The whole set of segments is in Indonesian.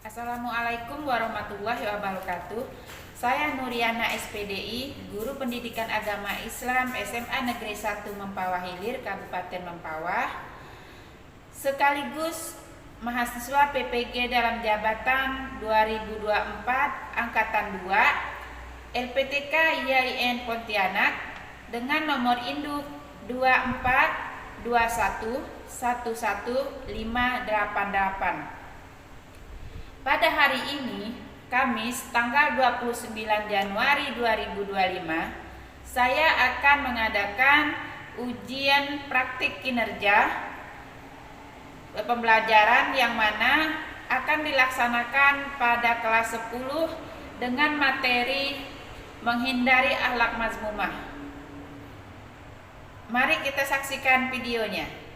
Assalamualaikum warahmatullahi wabarakatuh. Saya Nuriana SPDI, Guru Pendidikan Agama Islam SMA Negeri 1 Mempawah Hilir, Kabupaten Mempawah, sekaligus mahasiswa PPG dalam jabatan 2024 Angkatan 2 LPTK IAIN Pontianak dengan nomor induk 2421111588. Pada hari ini, Kamis tanggal 29 Januari 2025, saya akan mengadakan ujian praktik kinerja pembelajaran yang mana akan dilaksanakan pada kelas 10 dengan materi menghindari akhlak mazmumah. Mari kita saksikan videonya.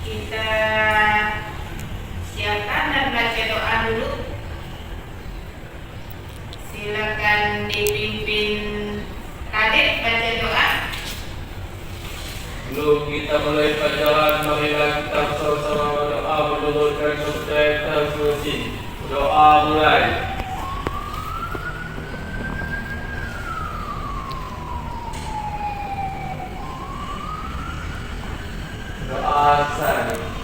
Kita siapkan dan baca doa dulu. Silakan dipimpin Kadek baca doa. Sebelum kita mulai pelajaran, marilah kita bersama-sama berdoa menurunkan subjek tersuci. Doa mulai. Doa saya.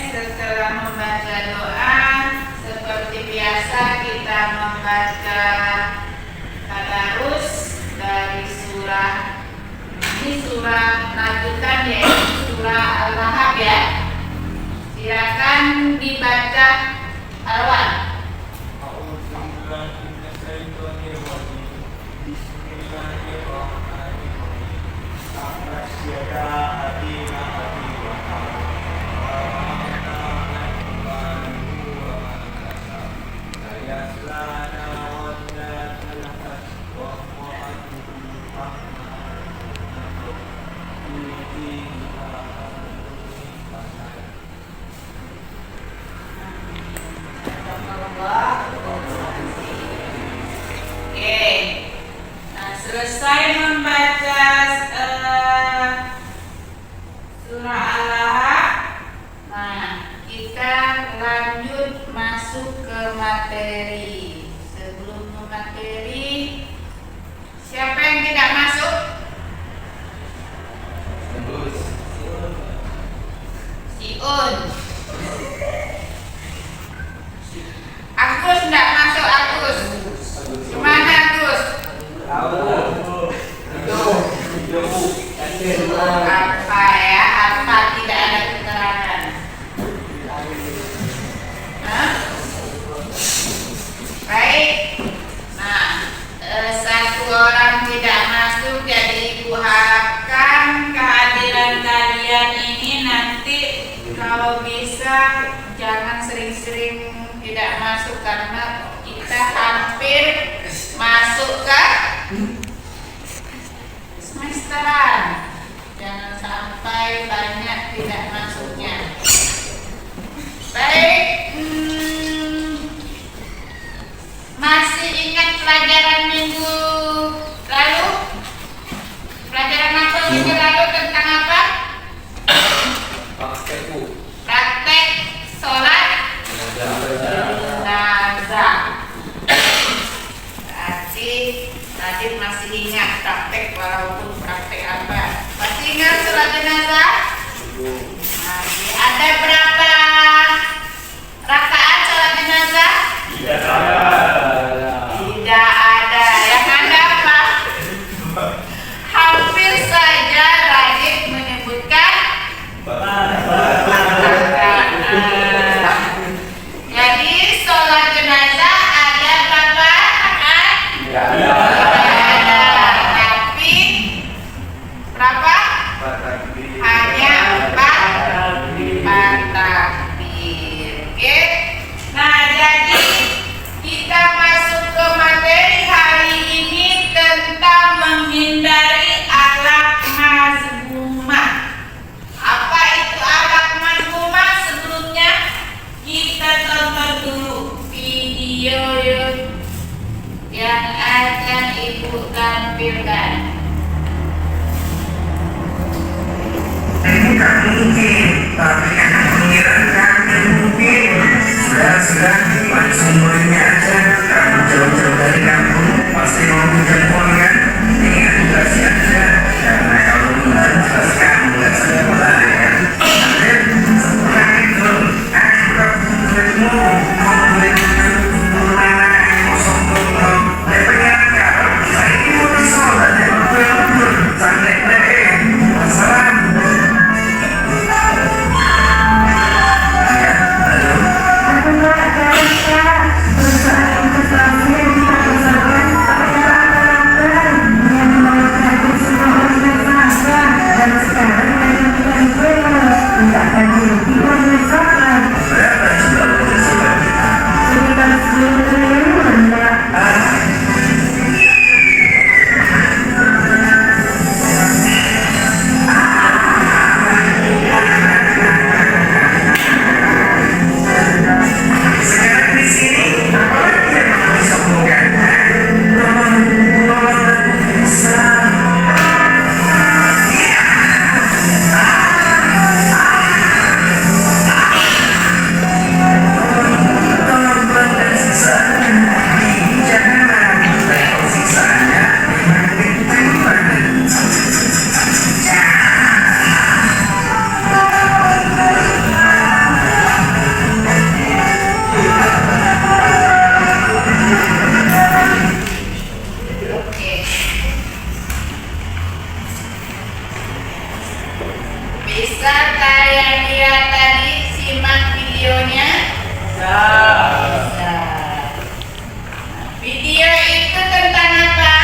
Setelah membaca doa, seperti biasa kita membaca tadarus dari surah. Ini surah lanjutan yaitu surah Al-Lahab ya. Silakan dibaca Alwan. Selesai membaca surah Al-Lahab, nah kita lanjut masuk ke materi. Sebelum ke materi, siapa yang tidak masuk? Siun. Agus tidak masuk. Agus kemana Agus? Apa ya? Apa tidak ada keterangan? Baik. Nah, satu orang tidak masuk, jadi ibu harapkan kehadiran kalian ini nanti kalau bisa jangan sering-sering tidak masuk karena kita hampir masuk ke semesteran. Jangan sampai banyak tidak masuknya. Baik, masih ingat pelajaran minggu lalu? Pelajaran apa minggu lalu tentang apa? Praktek sholat jenazah. Tadi masih ingat praktek walaupun praktek apa? Masih ingat sholat jenazah? Ada berapa rakaat sholat jenazah? Tidak ada. Yang ada apa? Hampir saja Radit menyebutkan jadi sholat jenazah ada berapa rakaat? Tapi video yang akan Ibu tampilkan. Kami mungkin, tapi anak pengiran kami mungkin sudah langsung mulainya aja. Kamu jauh-jauh dari kampung pasti mau hujan pun kan? Ingat tugasnya aja, karena kalau hujan jelas kamu nggak sekolah ya. Setelah itu, aku berimu mau berimu anak kosong kosong. Dari pengiran kau, saya ini mau disolat ya, betul-betul sampai deh. Wassalam. Bisa kalian lihat tadi, simak videonya? Bisa. Video itu tentang apa?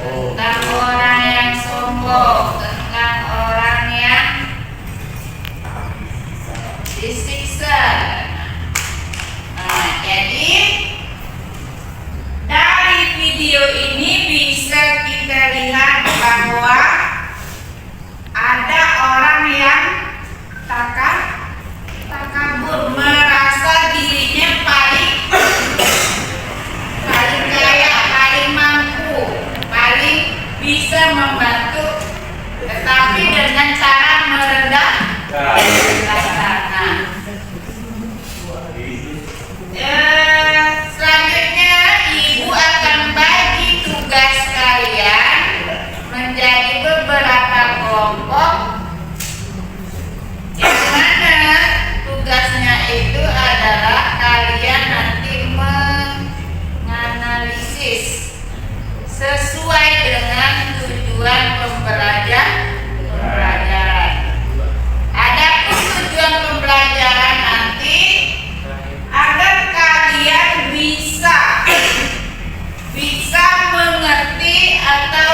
Tentang orang yang sombong, tentang orang yang disiksa. Nah, jadi dari video ini bisa kita lihat bahwa ada orang yang takabur, merasa dirinya paling kaya, paling mampu, paling bisa membantu, tetapi dengan cara merendahkan. Selanjutnya Ibu akan bagi tugas kalian menjadi beberapa kelompok, yang mana tugasnya itu adalah kalian nanti menganalisis sesuai dengan tujuan pembelajaran. Adapun tujuan pembelajaran nanti agar kalian bisa mengerti atau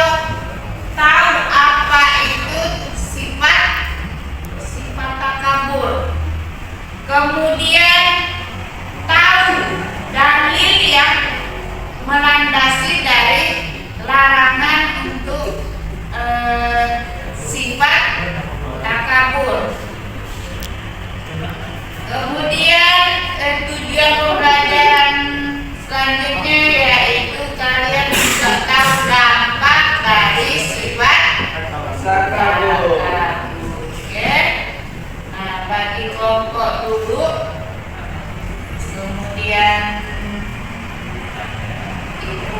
tahu apa itu sifat takabur. Kemudian tahu dalil yang melandasi dari larangan untuk sifat takabur. Kemudian tujuan pembelajaran selanjutnya yaitu kalian bisa tahu dampak dari sifat takabur. Oke. Nah, bagi kelompok dulu. Kemudian Ibu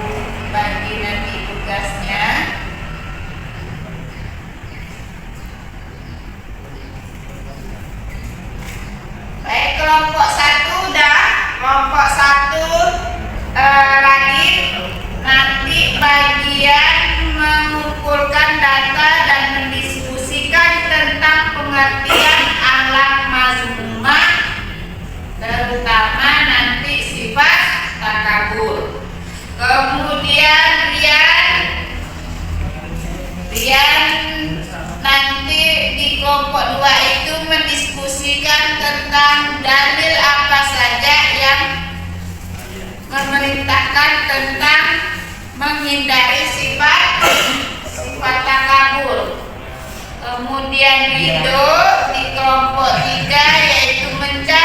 bagi nanti tugasnya. Baik, kelompok satu udah. Kelompok satu lagi nanti bagian mengumpulkan data dan mendiskusikan tentang pengertian akhlak mazmumah, terutama nanti sifat takabur. Kemudian Rian nanti di kelompok 2 itu mendiskusikan tentang dalil apa saja yang memerintahkan tentang menghindari sifat takabur. Kemudian Ridho di kelompok 3 yaitu mencari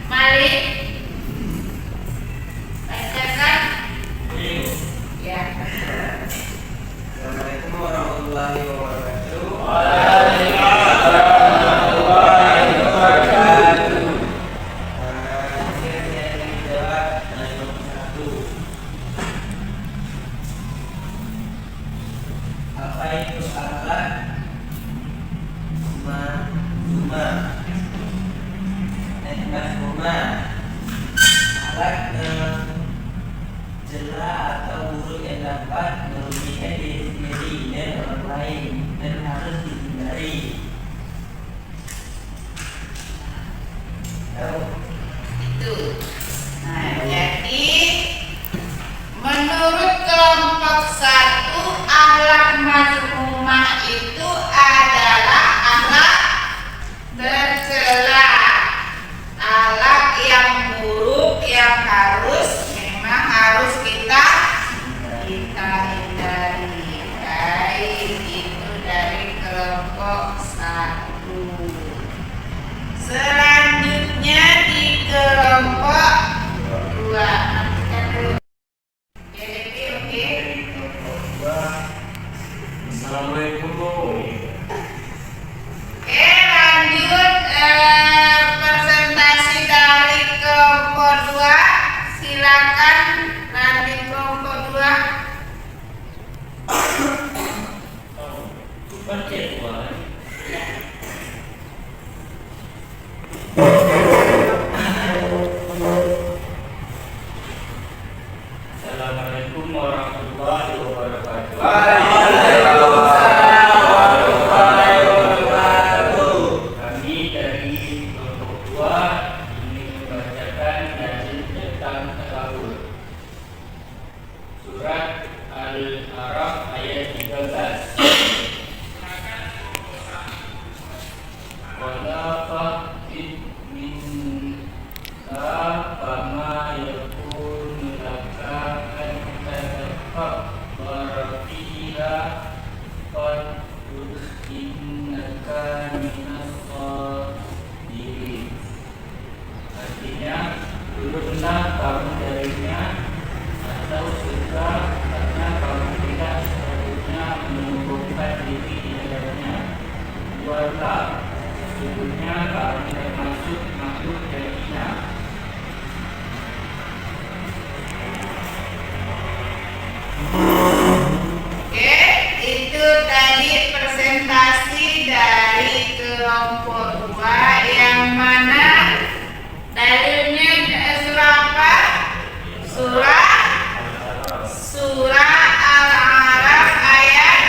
Malik. Bacakan. Ya. Assalamualaikum warahmatullahi wabarakatuh. Apa itu alat? Alat jela atau buruk yang dapat merugikan diri sendiri dan orang lain dan harus dihindari. Itu. Nah, jadi menurut kelompok 1 akhlak mazmumah itu adalah akhlak tercela, akhlak yang buruk yang memang harus kita hindari. Baik, itu dari kelompok 1. Selanjutnya di kelompok 2. Oke. Assalamualaikum. Oke, lanjut presentasi dari kelompok 2. Silakan nanti kelompok 2. Assalamualaikum warahmatullahi wabarakatuh. Kami dari kelompok 2 ingin membacakan dalil tentang takabur. Surat Al-A'raf ayat 13. Wala fa'id minka fama yakunu laka an tatakabbara fiha qad innaka minas shadirin. Artinya, duduklah kamu darinya atau suka karena kamu tidak seharusnya menumbuhkan diri di dalamnya. Buatlah sesungguhnya kamu termasuk makhluk darinya. Oke, itu tadi presentasi dari kelompok 2 yang mana dalilnya surah apa? Surah Al-A'raf ayat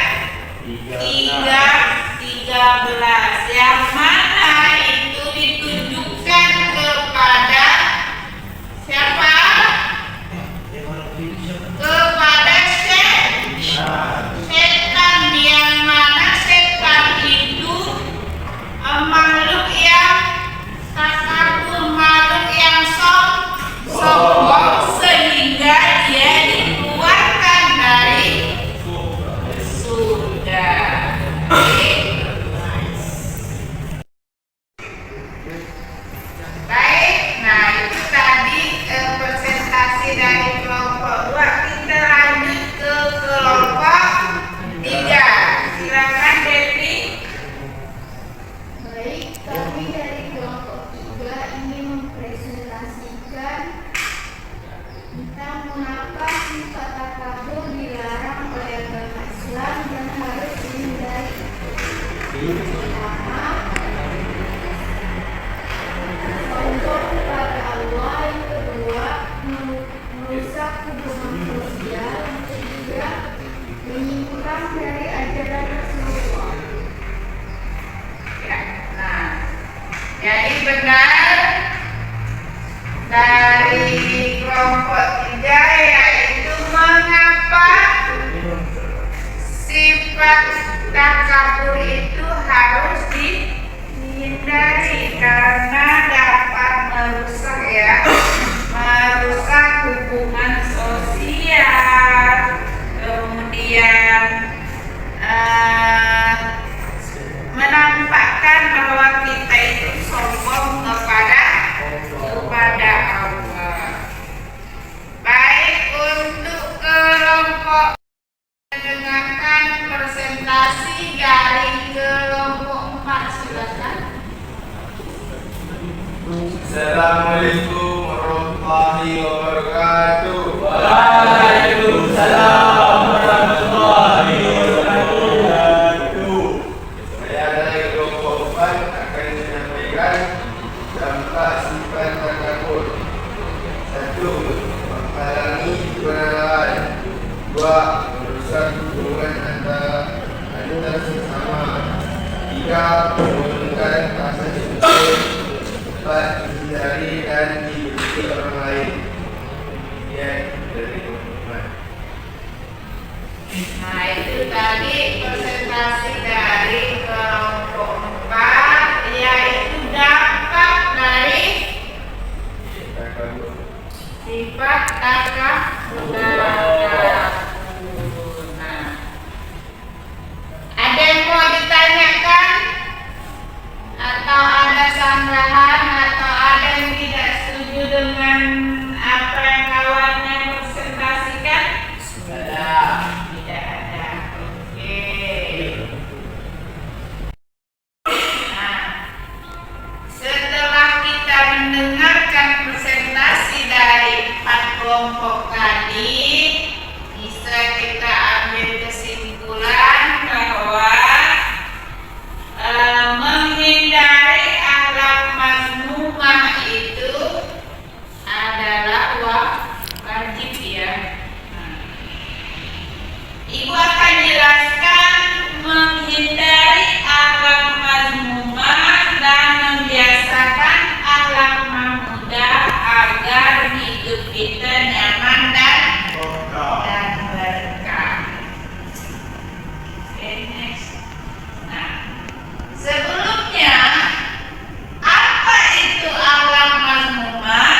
13 yang mana itu ditunjukkan kepada siapa? Kepada setan, yang mana setan itu makhluk yang takabur, makhluk yang sombong sehingga dia dikeluarkan dari surga. Baik, nah itu tadi presentasi dari kelompok 2. Kita lanjut ke kelompok 3. Silakan Devi. Baik, kami dari kelompok 3 ingin mempresentasikan tentang mengapa sifat takabur dilarang oleh agama Islam dan harus dihindari. Pertama, sombong kepada Allah. Yang kedua, merusak hubungan sosial. Yang ketiga, menyimpang dari ajaran Rasulullah. Ya, nah, jadi benar dari kelompok 3 yaitu mengapa sifat takabur itu harus dihindari karena dapat merusak hubungan sosial, kemudian menampakkan bahwa kita itu sombong kepada Assalamualaikum warahmatullahi wabarakatuh. Waalaikumsalam warahmatullahi wabarakatuh. Saya dari kelompok 4 akan menyampaikan dampak sifat takabur. 1. Menghalangi kebenaran. 2. Merusak hubungan antar sesama. 3. Menurunkan rasa syukur. 4. Menghindari dan dibenci orang lain. Ya, dari teman-teman. Nah, itu tadi presentasi dari kelompok 4, yaitu dampak dari sifat takabur. Nah, ada yang mau ditanyakan? Atau ada sanggahan? Atau ada yang tidak setuju dengan apa yang kawannya presentasikan? Tidak ada. Oke. Nah, setelah kita mendengarkan presentasi dari 4 kelompok tadi, bisa kita ambil kesimpulan bahwa menghindari akhlak mazmumah itu adalah wajib ya. Ibu akan jelaskan menghindari akhlak mazmumah dan membiasakan akhlak mahmudah agar hidup kita nyaman dan berkah. Okay, next. Nah, sebelumnya apa itu akhlak mazmumah?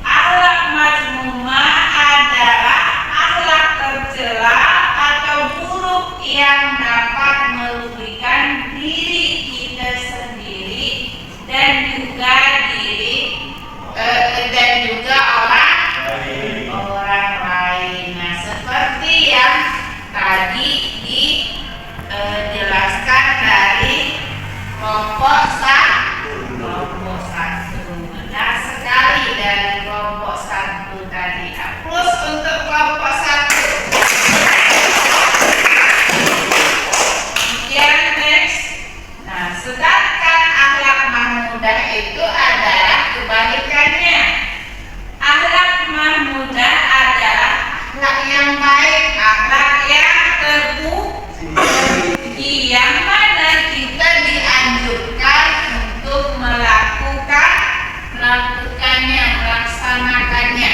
Akhlak mazmumah adalah akhlak tercela atau buruk yang dapat merugikan diri kita sendiri dan juga orang lain. Nah, seperti yang tadi dijelaskan dari kelompok 1. Benar sekali dari kelompok 1 tadi. Plus untuk kelompok 1. Kemudian next. Nah, sedangkan akhlak mahmudah itu adalah kebalikannya. Akhlak mahmudah adalah akhlak yang baik, akhlak yang terpuji, yang mana kita dianjurkan untuk melakukannya, melaksanakannya.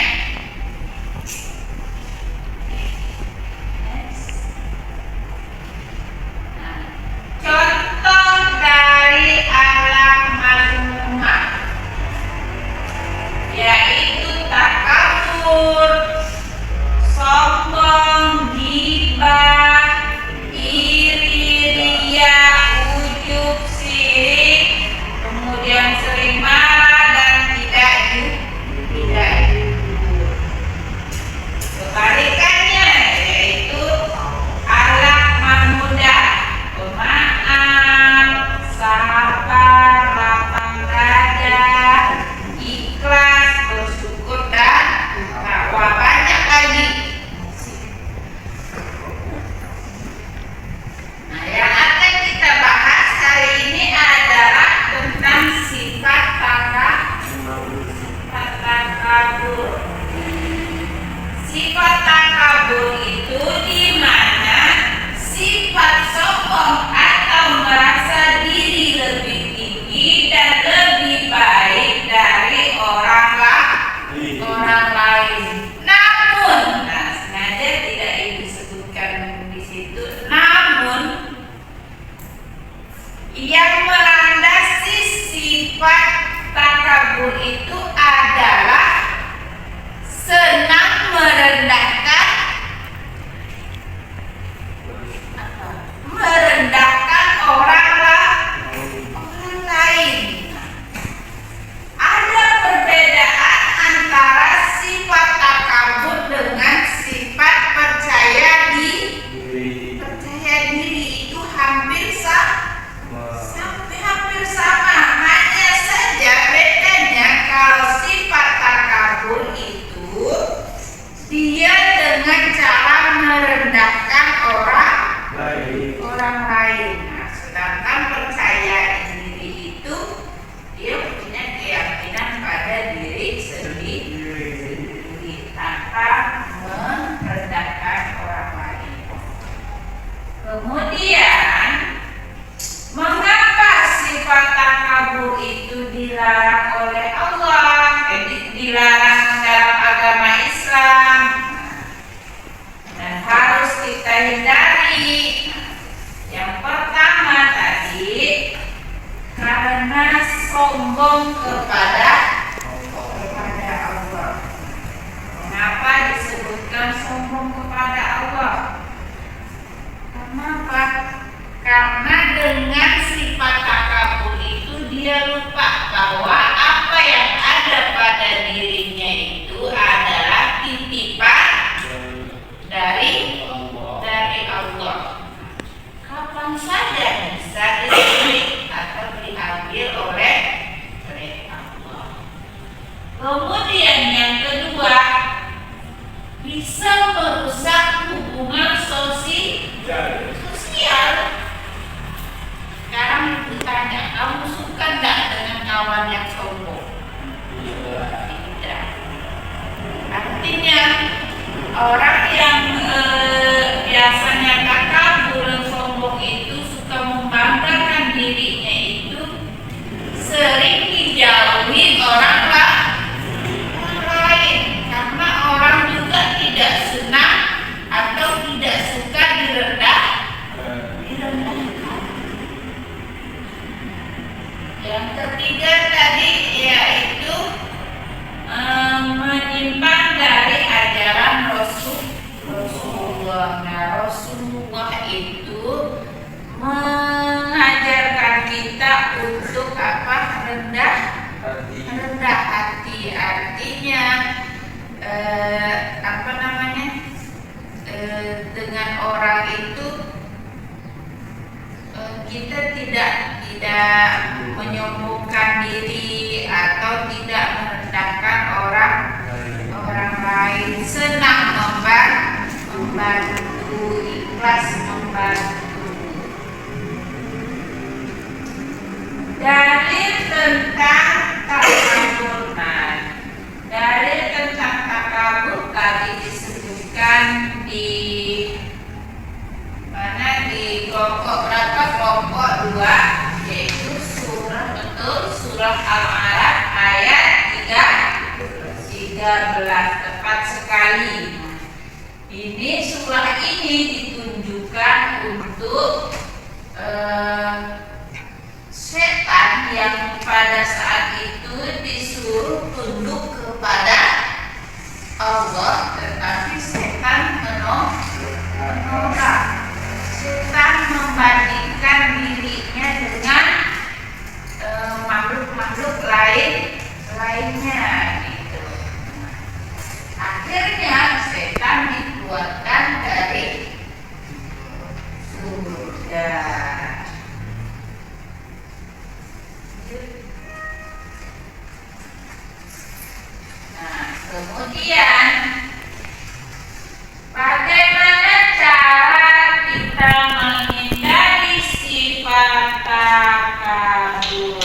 Nah, contoh dari akhlak mazmumah yaitu takabur, sombong, ghibah, iri, riya, ujub, sirik, kemudian sering marah dan tidak jujur. Kebalikannya yaitu akhlak mahmudah, pemaaf, sabar, lapang dada, ikhlas, bersyukur dan takwa. Banyak lagi. Nah, yang akan kita bahas hari ini adalah tentang sifat takabur. Sifat takabur itu di mana sifat sombong atau merasa diri lebih tinggi dan lebih baik dari orang lain. Namun, sengaja tidak disebutkan di situ. Namun, yang melandasi sifat takabur itu adalah senang merendahkan orang lain. Ada perbedaan antara sifat takabur dengan sifat percaya diri. Percaya diri itu hampir sama. Hanya saja dilarang oleh Allah, dilarang dalam agama Islam, dan harus kita hindari. Yang pertama tadi, karena sombong kepada Allah. Kenapa disebutkan sombong kepada Allah? Kenapa? Karena dengan sifat takabur itu dia lupa bahwa apa yang ada pada dirinya itu adalah titipan dari Allah. Kapan saja bisa dibeli atau diambil oleh Allah. Kemudian yang kedua, bisa merusak hubungan sosial. Sekarang ditanya, kamu suka enggak dengan kawan yang sombong? Tidak. Artinya orang yang biasanya takabur dan sombong itu suka membanggakan dirinya itu sering dijauhi orang lain, karena orang juga tidak senang atau tidak suka direndahkan. Yang ketiga tadi yaitu menyimpang dari ajaran Rasulullah. Nah, Rasulullah itu mengajarkan kita untuk rendah hati. Artinya dengan orang itu kita tidak menyombongkan diri atau tidak merendahkan orang lain, senang membantu, ikhlas membantu. Dalil tentang takabur. Dalil tentang takabur tadi disebutkan di mana, di kelompok berapa? Kelompok 2, yaitu surah Al-A'raf ayat 13, tepat sekali. Ini surah ini ditunjukkan untuk setan yang pada saat itu disuruh tunduk kepada Allah, tetapi setan menolak. Setan membandingkan dirinya dengan makhluk-makhluk lainnya gitu. Akhirnya setan dikeluarkan dari surga. Nah, kemudian bagaimana cara kita menghindari sifat takabur?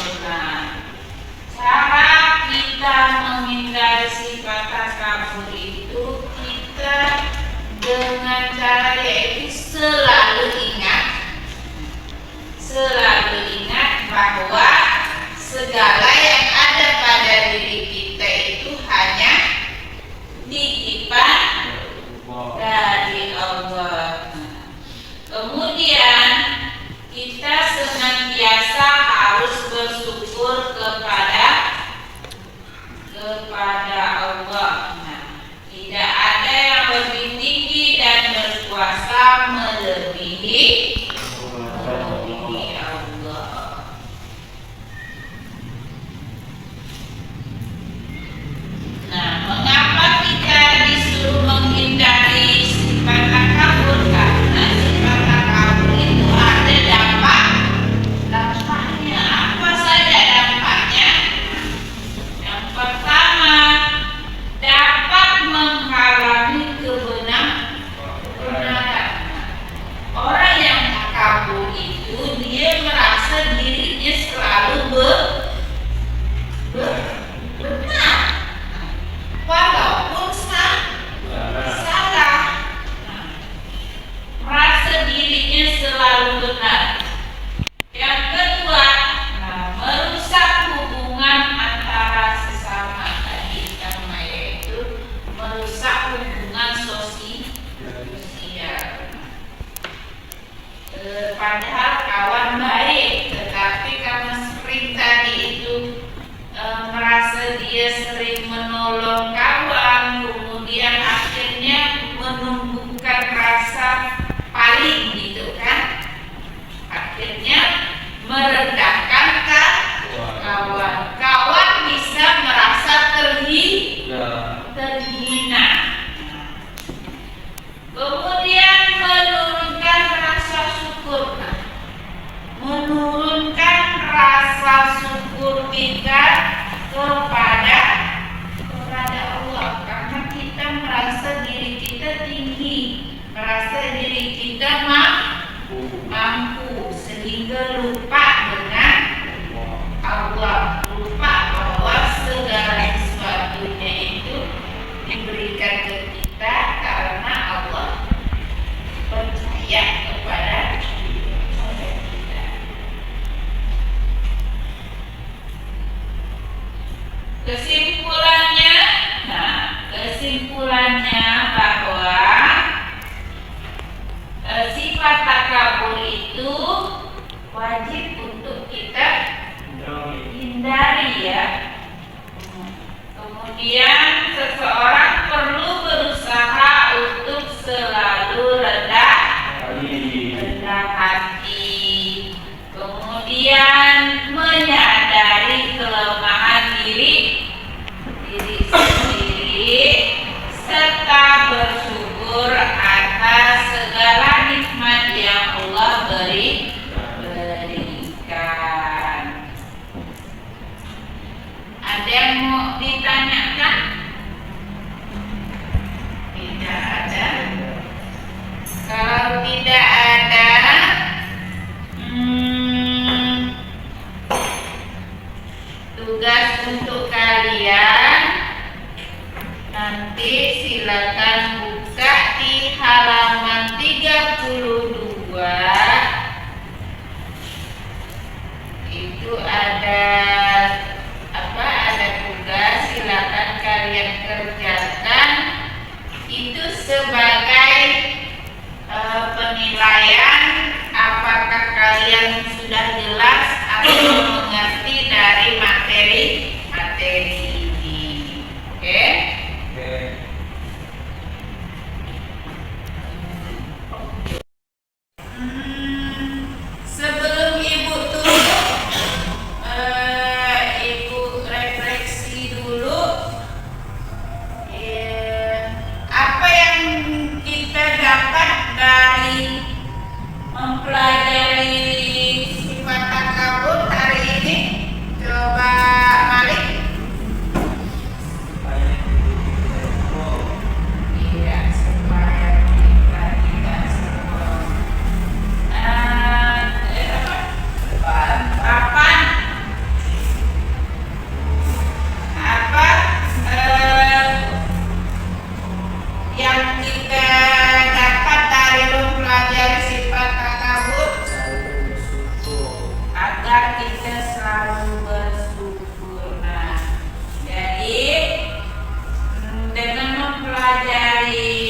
Cara kita menghindari sifat takabur itu kita dengan cara yaitu selalu ingat bahwa segala yang ada pada diri kita itu hanya titipan dari Allah. Kemudian kita senantiasa harus bersyukur kepada Allah. Tidak ada yang lebih tinggi dan berkuasa melebihi Allah. dia sering menolong kawan, kemudian akhirnya menumbuhkan rasa paling gitu kan, akhirnya merendahkan kawan bisa merasa terhina. Kemudian menurunkan rasa syukur. Menurunkan rasa syukur kita kepada Allah, karena kita merasa diri kita tinggi, merasa diri kita mampu, sehingga lupa dengan Allah, lupa bahwa segala sesuatunya itu diberikan ke kita karena Allah percaya kepada kita. Kesimpulannya bahwa sifat takabur itu wajib untuk kita hindari ya. Kemudian seseorang perlu berusaha untuk selalu rendah hati. Kemudian menyadari kelemahan diri sendiri serta bersyukur atas segala nikmat yang Allah berikan. Ada yang mau ditanyakan? Tidak ada. Kalau tidak ada, tugas untuk kalian nanti silakan buka di halaman 32. Itu ada tugas, silakan kalian kerjakan. Itu sebagai penilaian apakah kalian sudah jelas atau mengerti dari materi ini. Oke? Sebelum Ibu turun, Ibu refleksi dulu. Apa yang kita dapat dari mempelajari sifat takabur hari ini? Coba Malik. Iya, supaya kita tidak sombong. Yang kita dapat dari mempelajari sifat takabur, agar kita selalu bersyukur. Nah, jadi dengan mempelajari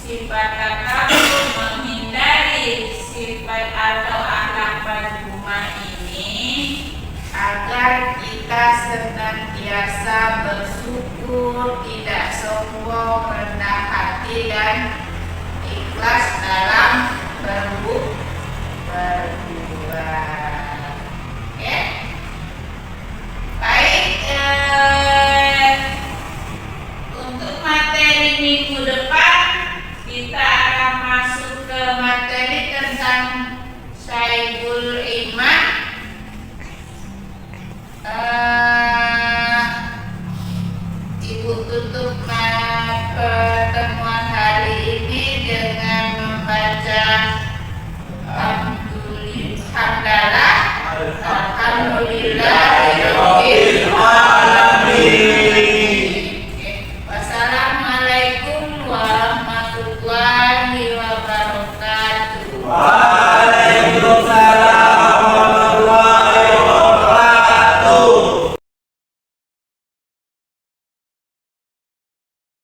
sifat takabur, menghindari sifat atau akhlak mazmumah ini, agar kita senantiasa bersyukur, tidak sombong, rendah hati dan ikhlas dalam berbuat.